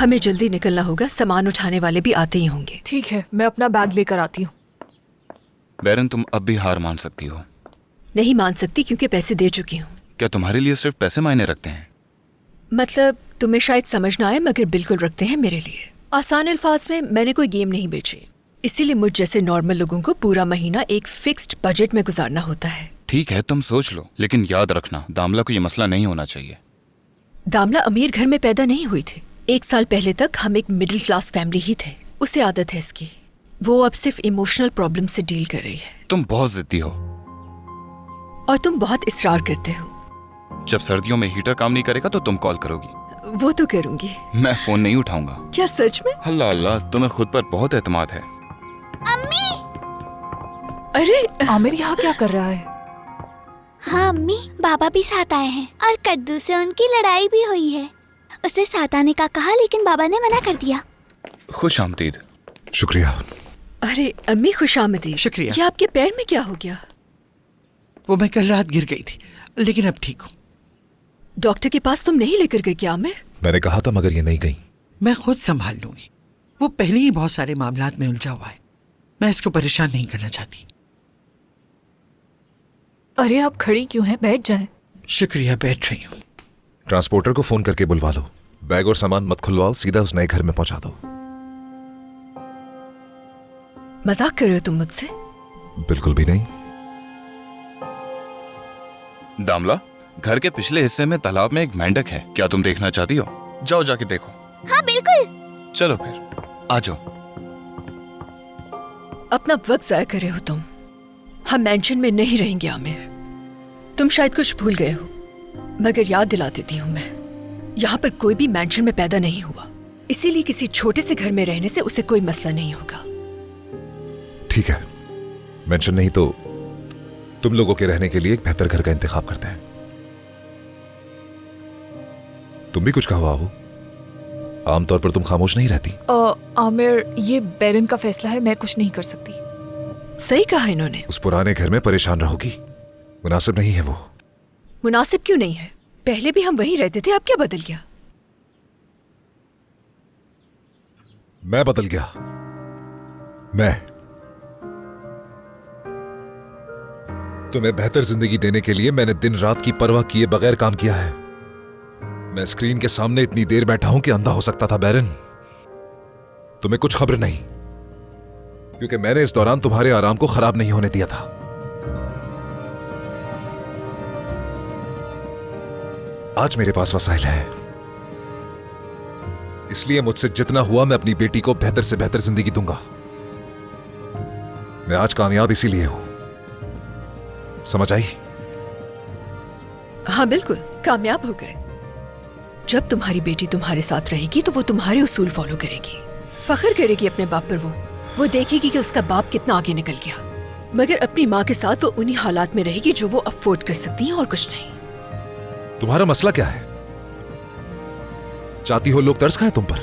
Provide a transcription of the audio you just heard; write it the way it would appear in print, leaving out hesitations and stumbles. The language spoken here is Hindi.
हमें जल्दी निकलना होगा, सामान उठाने वाले भी आते ही होंगे। ठीक है, मैं अपना बैग लेकर आती हूँ। बैरन, तुम अब भी हार मान सकती हो। नहीं मान सकती क्योंकि पैसे दे चुकी हूँ। क्या तुम्हारे लिए सिर्फ पैसे मायने रखते हैं? मतलब तुम्हें शायद समझ ना आए मगर बिल्कुल रखते हैं मेरे लिए। आसान अल्फाज में मैंने कोई गेम नहीं बेची, इसीलिए मुझ जैसे नॉर्मल लोगों को पूरा महीना एक फिक्स्ड बजट में गुजारना होता है। ठीक है, तुम सोच लो, लेकिन याद रखना दामला को ये मसला नहीं होना चाहिए। दामला अमीर घर में पैदा नहीं हुई थी। 1 साल पहले तक हम एक मिडिल क्लास फैमिली ही थे। उसे आदत है इसकी। वो अब सिर्फ इमोशनल प्रॉब्लम से डील कर रही है। तुम बहुत जिद्दी हो और तुम बहुत इसरार करते हो। जब सर्दियों में हीटर काम नहीं करेगा तो तुम कॉल करोगी। वो तो करूंगी। मैं फोन नहीं उठाऊंगा। क्या सच में? अल्लाह अल्लाह, तुम्हें खुद पर बहुत एतमाद है। अम्मी! अरे आमिर यहाँ क्या कर रहा है? हाँ अम्मी, बाबा भी साथ आए हैं और कद्दू से उनकी लड़ाई भी हुई है। उसे साथ आने का कहा लेकिन बाबा ने मना कर दिया। खुश आमदीद। शुक्रिया। अरे अम्मी खुश आमदीद। शुक्रिया। ये आपके पैर में क्या हो गया? वो मैं कल रात गिर गई थी, लेकिन अब ठीक हूँ। डॉक्टर के पास तुम नहीं लेकर गए क्या आमिर? मैंने कहा था मगर ये नहीं गई। मैं खुद संभाल लूंगी। वो पहले ही बहुत सारे मामलात में उलझा हुआ है। मैं इसको परेशान नहीं करना चाहती। अरे आप खड़ी क्यों हैं? बैठ जाएं। शुक्रिया, बैठ रही हूँ। ट्रांसपोर्टर को फोन करके बुलवा लो। बैग और सामान मत खुलवाओ, सीधा उस नए घर में पहुंचा दो। मजाक कर रहे हो तुम मुझसे? बिल्कुल भी नहीं। दामला, घर के पिछले हिस्से में तालाब में एक मेंढक है। क्या तुम देखना चाहती हो? जाओ जाके देखो। हाँ बिल्कुल। चलो फिर आ जाओ। अपना वक्त जाया कर रहे हो तुम। हम मेंशन में नहीं रहेंगे आमिर। तुम शायद कुछ भूल गए हो, मगर याद दिला देती हूँ मैं। यहाँ पर कोई भी मेंशन में पैदा नहीं हुआ, इसीलिए किसी छोटे से घर में रहने से उसे कोई मसला नहीं होगा। ठीक है, मेंशन नहीं तो तुम लोगों के रहने के लिए एक बेहतर घर का इंतखाब करते हैं। तुम भी कुछ कहो आबू। आमतौर पर तुम खामोश नहीं रहती। आमिर, ये बैरन का फैसला है, मैं कुछ नहीं कर सकती। सही कहा इन्होंने। उस पुराने घर में परेशान रहोगी, मुनासिब नहीं है वो। मुनासिब क्यों नहीं है? पहले भी हम वहीं रहते थे, अब क्या बदल गया? मैं बदल गया। मैं तुम्हें बेहतर जिंदगी देने के लिए मैंने दिन रात की परवाह किए बगैर काम किया है। मैं स्क्रीन के सामने इतनी देर बैठा हूं कि अंधा हो सकता था बैरन। तुम्हें कुछ खबर नहीं, क्योंकि मैंने इस दौरान तुम्हारे आराम को खराब नहीं होने दिया था। आज मेरे पास वसाइल है, इसलिए मुझसे जितना हुआ मैं अपनी बेटी को बेहतर से बेहतर जिंदगी दूंगा। मैं आज कामयाब इसीलिए हूं, समझ आई? हाँ बिल्कुल, कामयाब हो गए। जब तुम्हारी बेटी तुम्हारे साथ रहेगी तो वो तुम्हारे उसूल फॉलो करेगी, फख्र करेगी अपने बाप पर। वो देखेगी कि उसका बाप कितना आगे निकल गया, मगर अपनी माँ के साथ वो उन्हीं हालात में रहेगी जो वो अफोर्ड कर सकती है और कुछ नहीं। तुम्हारा मसला क्या है? चाहती हो लोग तरस खाएं तुम पर?